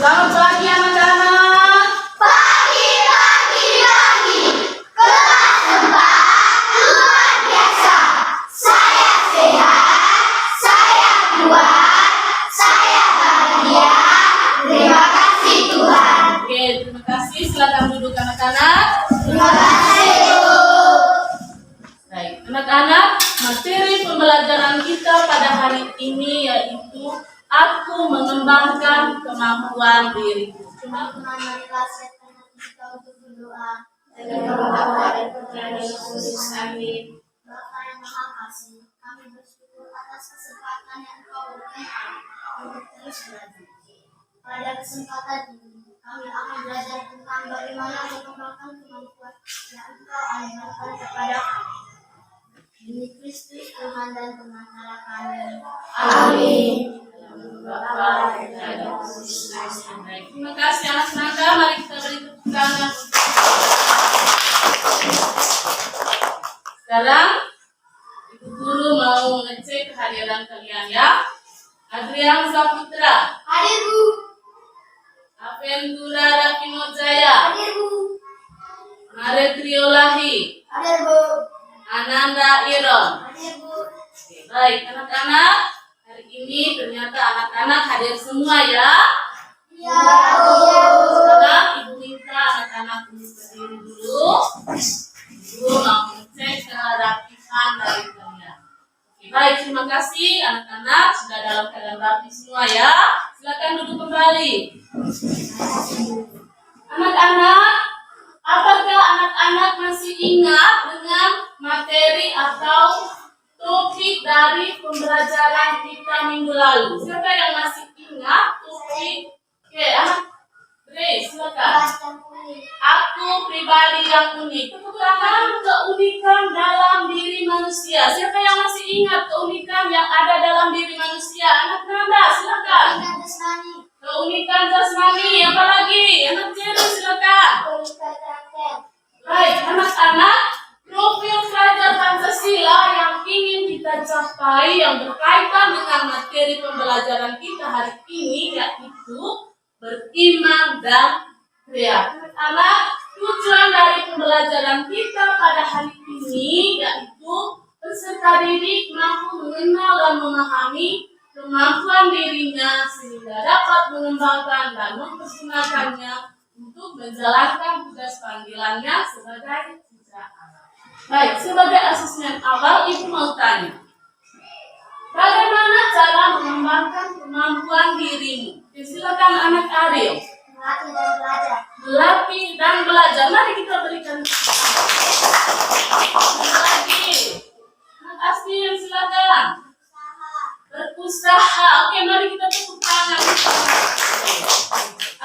Selamat pagi anak-anak. Pagi. Kelas 4 luar biasa. Saya sehat, saya kuat, saya bahagia. Terima kasih Tuhan. Oke, terima kasih. Silakan duduk anak-anak. Terima kasih Bu. Baik, anak-anak, materi pembelajaran kita pada hari ini yaitu aku mengembangkan kemampuan diriku. Marilah saya kita untuk berdoa. Amin. Bapa yang Maha Kasih, kami bersyukur atas kesempatan yang Engkau berikan untuk terus belajar. Pada kesempatan ini, kami akan belajar tentang bagaimana mengembangkan kemampuan yang Engkau anugerahkan kepada kami. Demi Kristus Tuhan dan Pengantara kami. Amin. Baik, terima kasih anak-anak. Mari kita beri tepuk tangan. Sekarang Ibu Guru mau ngecek kehadiran kalian ya. Adrian Saputra, Hadir Bu. Avendura Rafinojaya, Hadir Bu. Mare Triolahi, Hadir Bu. Ananda Iron. Hadir Bu. Oke, baik anak-anak. Hari ini ternyata anak-anak hadir semua ya. Ya Bu. Sekarang Ibu minta anak-anak untuk berdiri dulu. Ibu mau ngecek kerapihan dari kalian. Oke, baik, terima kasih anak-anak sudah dalam keadaan rapi semua ya. Silakan duduk kembali. Anak-anak, apakah anak-anak masih ingat dengan materi atau topik dari pembelajaran kita minggu lalu? Siapa yang masih ingat topik? Oke, anak Grace, silakan. Aku pribadi yang unik. Kekurangan keunikan dalam diri manusia. Siapa yang masih ingat keunikan yang ada dalam diri manusia? Anak Nanda, silakan. Keunikan jasmani, apa lagi? Anak Jerry, silakan. Baik, anak-anak, profil pelajar Pancasila yang ingin kita capai yang berkaitan dengan materi pembelajaran kita hari ini yaitu beriman dan kreatif. Anak, tujuan dari pembelajaran kita pada hari ini yaitu peserta didik mampu mengenal dan memahami kemampuan dirinya sehingga dapat mengembangkan dan mempergunakannya untuk menjalankan tugas panggilannya sebagai citra anak. Baik, sebagai asesmen awal Ibu mau tanya, bagaimana cara mengembangkan kemampuan dirimu? Silakan anak Ariel. Melatih dan belajar. Mari kita berikan. Melatih. Anak Asmin, silakan. Berusaha. Oke, mari kita tepuk tangan.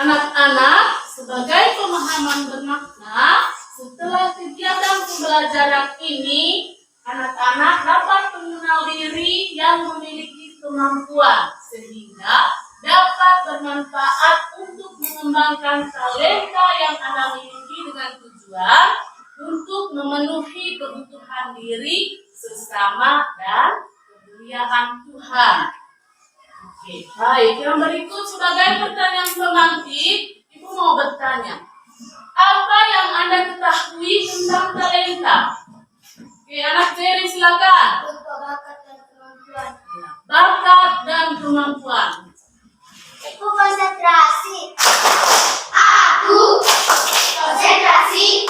Anak-anak, sebagai pemahaman bermakna, setelah kegiatan pembelajaran ini, anak-anak dapat mengenal diri yang memiliki kemampuan sehingga dapat bermanfaat untuk mengembangkan talenta yang Anda miliki dengan tujuan untuk memenuhi kebutuhan diri sesama dan kemuliaan Tuhan. Oke, baik. Yang berikut sebagai pertanyaan pemantik, Ibu mau bertanya, apa yang Anda ketahui tentang talenta? Oke, anak Jerry silakan. Bakat dan kemampuan. Aku konsentrasi. Aku konsentrasi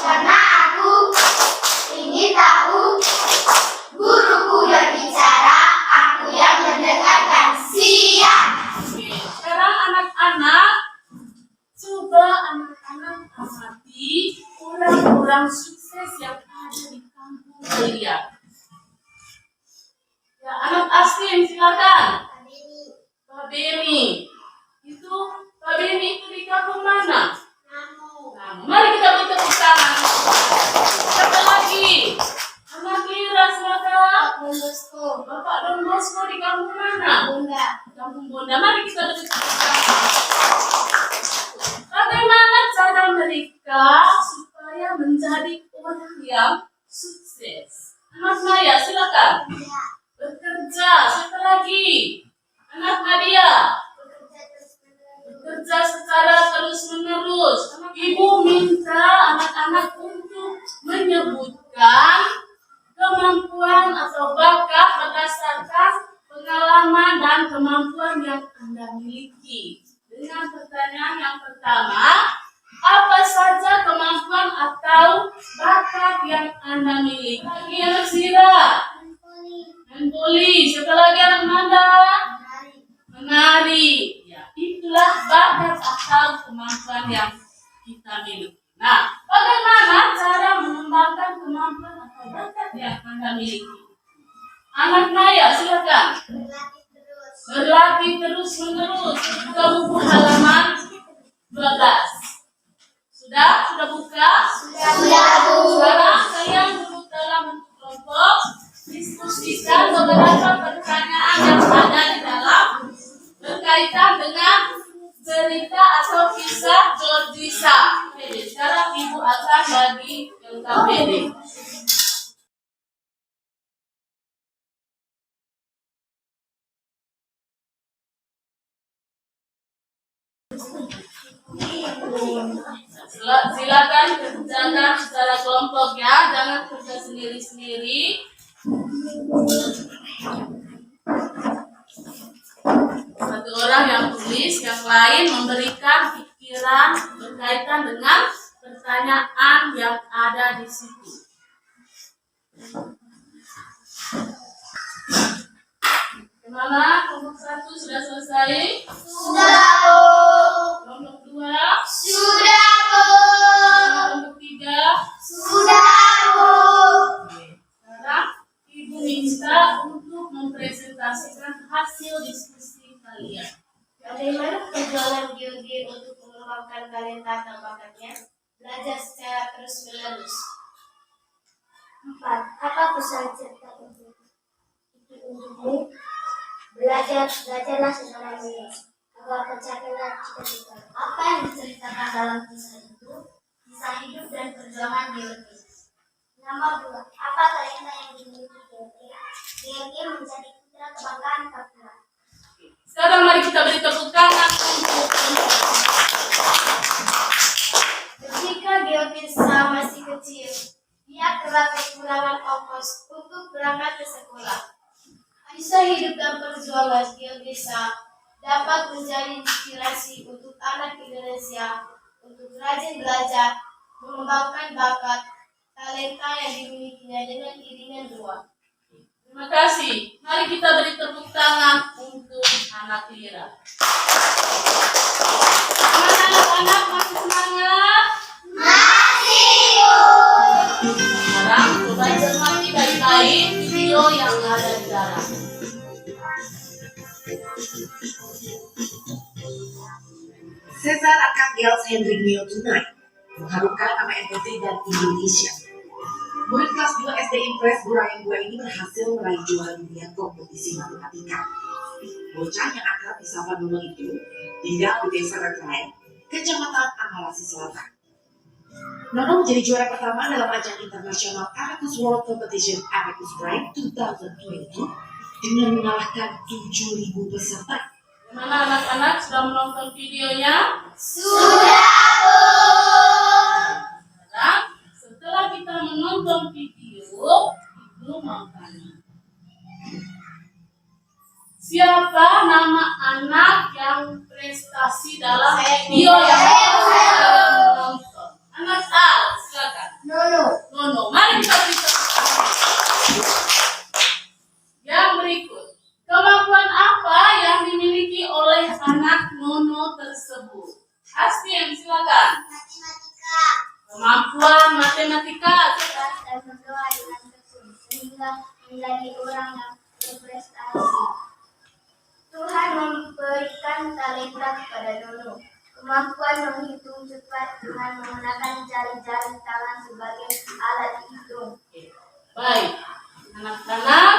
karena aku ingin tahu. Guruku yang bicara, aku yang mendengarkan. Siap. Oke, sekarang anak-anak, coba anak-anak amati orang-orang sukses yang ada di kampung kalian. Ya, anak Asmin silakan. Pak Beni. Itu Pak Beni itu di kampung mana? Nah, mari kita beri tepuk tangan. Siapa lagi? Anak Lira silakan. Bapak Don Bosco di kampung mana? Kampung Bonda. Mari kita beri tepuk tangan. Bagaimana cara mereka supaya menjadi orang yang sukses? Anak Maya silakan. Bekerja. Siapa lagi? Anak Nadia. kemampuan atau bakat berdasarkan pengalaman dan kemampuan yang Anda miliki. Dengan pertanyaan yang pertama, apa saja kemampuan atau bakat yang Anda miliki? Lagi anak Sira, main voli. Siapa lagi anak Nanda? Menari. Ya, itulah bakat atau kemampuan yang kita miliki. Nah, bagaimana cara mengembangkan kemampuan atau bakat yang Anda miliki? Anak Naya, silakan. Berlatih terus menerus. Buka buku halaman 12. Sudah buka? Sudah, Bu. Sekarang kalian duduk dalam bentuk kelompok, diskusikan beberapa pertanyaan yang ada di dalam berkaitan dengan cerita atau kisah Georgisa. Oke, sekarang Ibu akan bagi LKPD. Silakan kerjakan secara kelompok ya, jangan kerja sendiri-sendiri. Satu orang yang tulis, yang lain memberikan pikiran berkaitan dengan pertanyaan yang ada di situ. Gimana? Kelompok 1 sudah selesai? Sudah, Bu. Kelompok 2? Sudah, Bu. Kelompok 3? Sudah, Bu. Sekarang Ibu minta untuk mempresentasikan hasil diskusi kalian. Bagaimana perjuangan Giogi untuk mengembangkan talenta atau bakatnya? Belajar secara terus-menerus. 4. Apa pesan cerita itu untukmu? Belajarlah secara menulis agar tercapailah cita-cita. Apa yang diceritakan dalam kisah itu? Kisah hidup dan perjuangan Giogi. Nomor 2. Apa talenta yang dimiliki Giogi? Giogi menjadi putra kebanggaan Papua. Sekarang mari kita beri tepuk tangan untuk Ketika Giogi masih kecil, dia kerap kekurangan ongkos untuk berangkat ke sekolah. Kisah hidup dan perjuangan Giogi dapat menjadi inspirasi untuk anak Indonesia untuk rajin belajar, mengembangkan bakat, talenta yang dimilikinya dengan iringan doa. terima kasih. Mari kita beri tepuk tangan untuk anak Lira. Semangat anak-anak, masih semangat? Masih, Bu. Sekarang coba cermati baik-baik video yang ada di dalam. Cesar Arcangels Henry Mio Tonight mengharumkan nama NTT dan Indonesia. Murid kelas 2 SD Impres Burayan 2 ini berhasil meraih juara dunia kompetisi matematika. Bocah yang akrab disapa Nono itu tinggal di desa Reklaim, Kecamatan Amalasi Selatan. Nono menjadi juara pertama dalam ajang internasional Abacus World Competition Abacus Prime 2022 dengan mengalahkan 7.000 peserta. Gimana anak-anak, sudah menonton videonya? Sudah, Bu. Sekarang setelah kita menonton video, Ibu mau tanya. Siapa nama anak yang prestasi dalam video yang kalian menonton? Anak Al, silakan. Nono. Mari kita beri tepuk tangan. Yang berikut, kemampuan apa yang dimiliki oleh anak Nono tersebut? Hastin, silakan. Matematika. Kemampuan matematika. Dan berdoa dengan tekun sehingga menjadi orang yang berprestasi. Tuhan memberikan talenta kepada Nono. Kemampuan menghitung cepat dengan menggunakan jari-jari tangan sebagai alat hitung. Baik, anak-anak,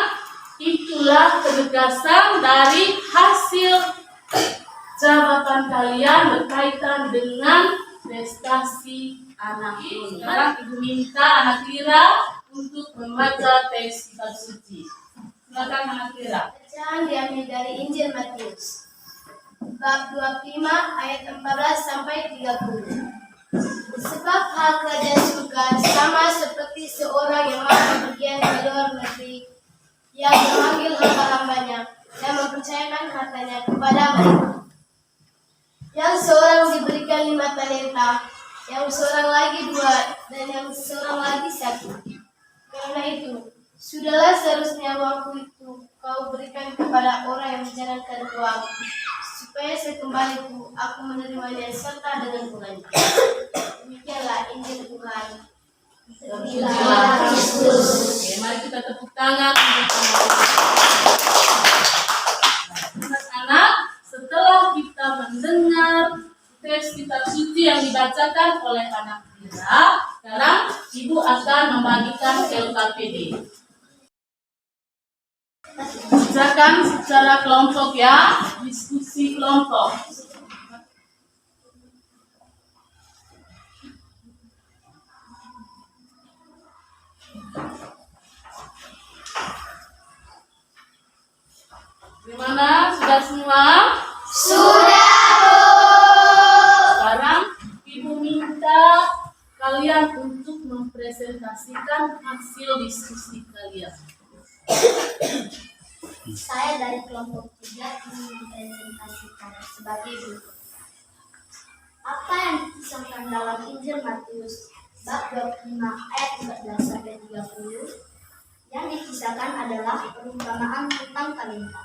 itulah penegasan dari hasil jabatan kalian berkaitan dengan prestasi anak Nono. Sekarang Ibu minta anak Lira untuk membaca teks kitab suci. Silakan anak Lira. Bacaan diambil dari Injil Matius bab 25 ayat 14 sampai 30. Sebab hal kerajaan surga sama seperti seorang yang mau bepergian ke luar negeri yang memanggil hamba-hambanya dan mempercayakan hartanya kepada mereka. Yang seorang diberikan 5 talenta, yang seorang lagi 2, dan yang seorang lagi 1. Karena itu, sudahlah seharusnya uangku itu kau berikan kepada orang yang menjalankan uang, supaya sekembaliku aku menerimanya serta dengan bunganya. Demikianlah Injil Tuhan. Terpujilah Kristus. Oke, mari kita tepuk tangan untuk anak-anak. Setelah kita mendengar teks kitab suci yang dibacakan oleh anak kita, sekarang ibu akan membagikan LKPD. Bacakan secara kelompok ya, diskusi kelompok. Gimana? Sudah semua? Sudah, Bu. Sekarang ibu minta kalian untuk mempresentasikan hasil diskusi kalian. Saya dari kelompok 3 ingin mempresentasikan sebagai berikut. Apa yang dikisahkan dalam Injil Matius bab 25 ayat 14 sampai 30 yang dikisahkan adalah perumpamaan tentang talenta.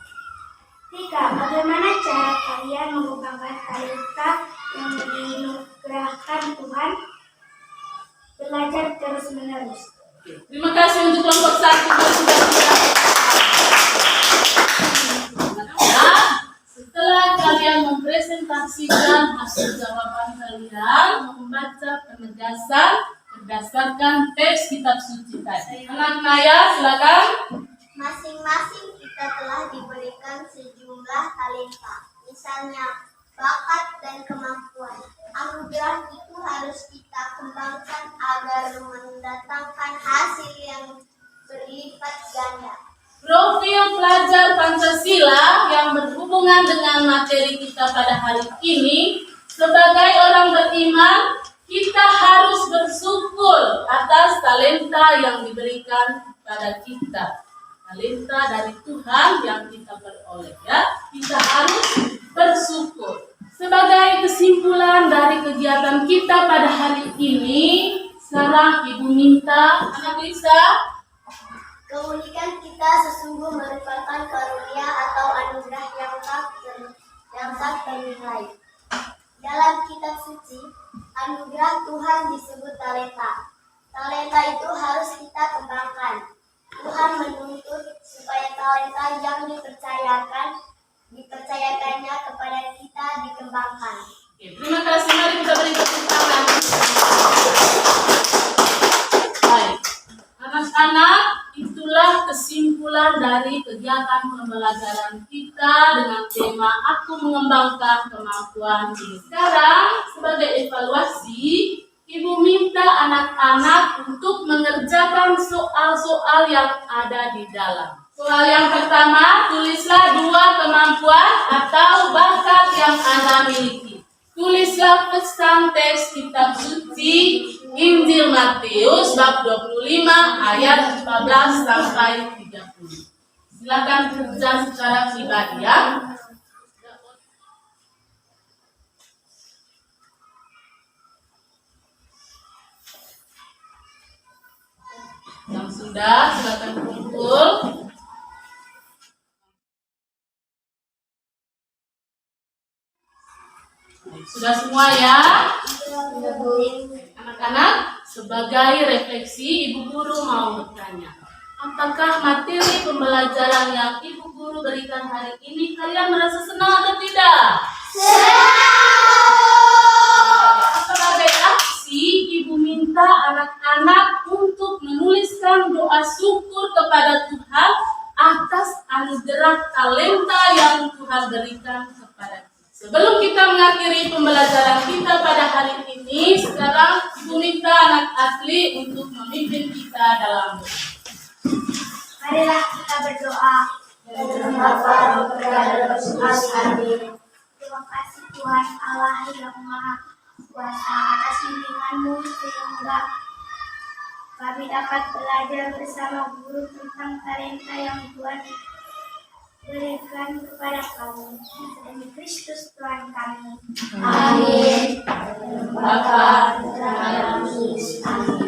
Tika, bagaimana cara kalian mengembangkan talenta yang dianugerahkan Tuhan? Belajar terus-menerus. Terima kasih untuk kelompok 1 yang sudah ya, setelah kalian mempresentasikan hasil jawaban kalian, membaca penegasan berdasarkan teks kitab suci tadi. Anak Naya, silakan. Masing-masing kita telah diberikan sejumlah talenta, misalnya bakat dan kemampuan. Anugerah itu harus kita kembangkan agar mendatangkan hasil yang berlipat ganda. Profil pelajar Pancasila yang berhubungan dengan materi kita pada hari ini, sebagai orang beriman, kita harus bersyukur atas talenta yang diberikan kepada kita. Talenta dari Tuhan yang kita peroleh, ya. Kita harus bersyukur. Sebagai kesimpulan dari kegiatan kita pada hari ini, sekarang Ibu minta Anak Lisa. Keunikan kita sesungguh merupakan karunia atau anugerah yang tak ternilai. Dalam kitab suci, anugerah Tuhan disebut talenta. Talenta itu harus kita kembangkan. Tuhan menuntut supaya talenta yang dipercayakannya kepada kita dikembangkan. Oke, terima kasih. Mari kita beri tepuk tangan. Baik, anak-anak, itulah kesimpulan dari kegiatan pembelajaran kita dengan tema Aku Mengembangkan Kemampuan Diri. Sekarang, sebagai evaluasi, Ibu minta anak-anak untuk mengerjakan soal-soal yang ada di dalam. Soal yang pertama, tulislah 2 kemampuan atau bakat yang Anda miliki. Tulislah pesan teks kitab suci Injil Matius bab 25 ayat 14 sampai 30. Silakan kerja secara pribadi ya. Yang sudah, silakan kumpul. Sudah semua ya? Anak-anak, sebagai refleksi, Ibu Guru mau bertanya. Apakah materi pembelajaran yang Ibu Guru berikan hari ini kalian merasa senang atau tidak? Sebagai aksi, Ibu minta anak-anak untuk menuliskan doa syukur kepada Tuhan atas anugerah talenta yang Tuhan berikan kepada kita. Sebelum kita mengakhiri pembelajaran kita pada hari ini, sekarang Ibu minta anak asli untuk memimpin kita dalam doa. Marilah kita berdoa. Terima kasih Tuhan Allah yang Maha Kuasa atas bimbingan-Mu sehingga Kami dapat belajar bersama guru tentang talenta yang Tuhan berikan kepada kami. Demi Kristus Tuhan kami. Amin. Bapa, Putra, dan Roh Kudus. Amin.